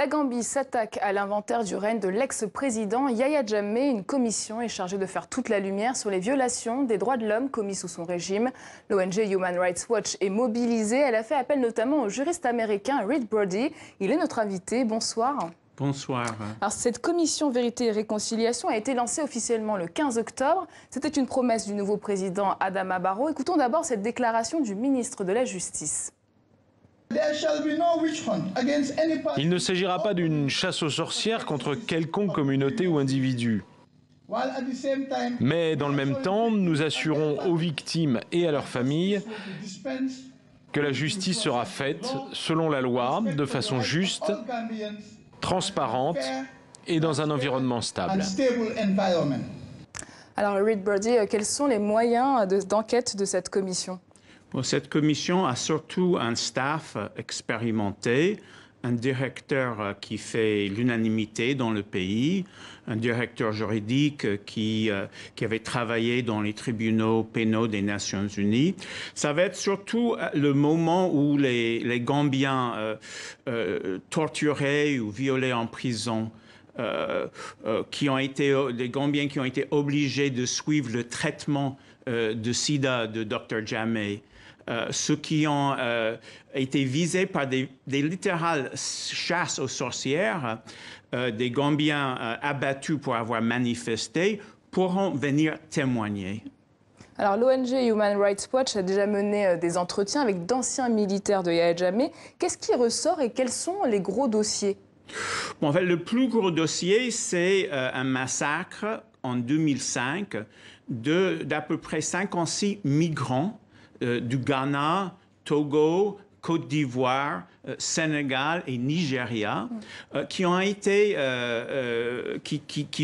La Gambie s'attaque à l'inventaire du règne de l'ex-président Yahya Jammeh. Une commission est chargée de faire toute la lumière sur les violations des droits de l'homme commises sous son régime. L'ONG Human Rights Watch est mobilisée. Elle a fait appel notamment au juriste américain Reed Brody. Il est notre invité. Bonsoir. Bonsoir. Alors, cette commission Vérité et Réconciliation a été lancée officiellement le 15 octobre. C'était une promesse du nouveau président Adama Barrow. Écoutons d'abord cette déclaration du ministre de la Justice. Il ne s'agira pas d'une chasse aux sorcières contre quelconque communauté ou individu. Mais dans le même temps, nous assurons aux victimes et à leurs familles que la justice sera faite selon la loi, de façon juste, transparente et dans un environnement stable. Alors, Reed Brody, quels sont les moyens d'enquête de cette commission ? Bon, cette commission a surtout un staff expérimenté, un directeur qui fait l'unanimité dans le pays, un directeur juridique qui avait travaillé dans les tribunaux pénaux des Nations Unies. Ça va être surtout le moment où les Gambiens torturés ou violés en prison, les Gambiens qui ont été obligés de suivre le traitement de sida de Dr Jammeh, ceux qui ont été visés par des littérales chasses aux sorcières, des Gambiens abattus pour avoir manifesté, pourront venir témoigner. Alors, l'ONG Human Rights Watch a déjà mené des entretiens avec d'anciens militaires de Yahya Jammeh. Qu'est-ce qui ressort et quels sont les gros dossiers ? Bon, en fait, le plus gros dossier, c'est un massacre en 2005 d'à peu près 56 migrants du Ghana, Togo, Côte d'Ivoire, Sénégal et Nigeria, qui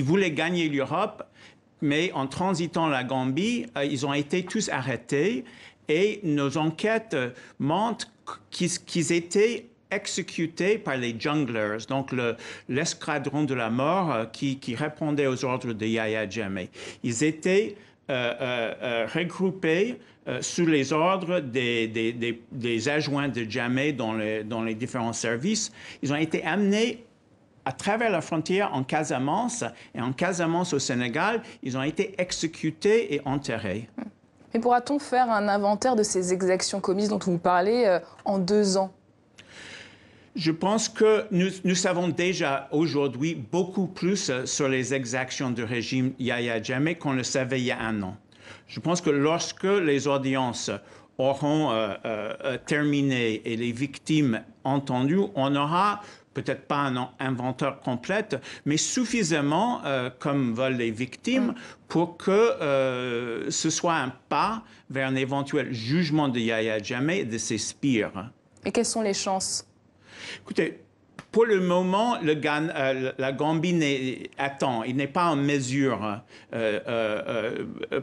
voulaient gagner l'Europe, mais en transitant la Gambie, ils ont été tous arrêtés et nos enquêtes montrent qu'ils étaient exécutés par les junglers, donc l'escadron de la mort qui répondait aux ordres de Yahya Jammeh. Ils étaient regroupés sous les ordres des adjoints de Jammeh dans les différents services. Ils ont été amenés à travers la frontière en Casamance, et en Casamance au Sénégal, ils ont été exécutés et enterrés. Mais pourra-t-on faire un inventaire de ces exactions commises dont vous parlez en 2 ans ? Je pense que nous savons déjà aujourd'hui beaucoup plus sur les exactions du régime Yahya Jammeh qu'on le savait il y a 1 an. Je pense que lorsque les audiences auront terminé et les victimes entendues, on aura peut-être pas un inventaire complet, mais suffisamment, comme veulent les victimes, pour que ce soit un pas vers un éventuel jugement de Yahya Jammeh et de ses sbires. Et quelles sont les chances ? Écoutez, pour le moment, la Gambie attend. Il n'est pas en mesure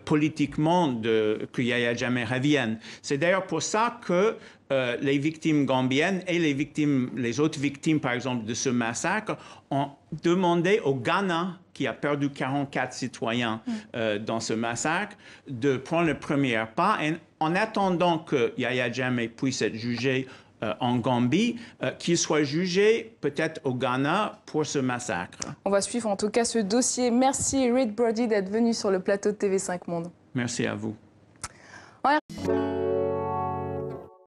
politiquement que Yahya Jammeh revienne. C'est d'ailleurs pour ça que les victimes gambiennes et les autres victimes, par exemple, de ce massacre, ont demandé au Ghana, qui a perdu 44 citoyens dans ce massacre, de prendre le premier pas. Et en attendant que Yahya Jammeh puisse être jugé en Gambie, qu'il soit jugé peut-être au Ghana pour ce massacre. On va suivre en tout cas ce dossier. Merci Reed Brody d'être venu sur le plateau de TV5 Monde. Merci à vous.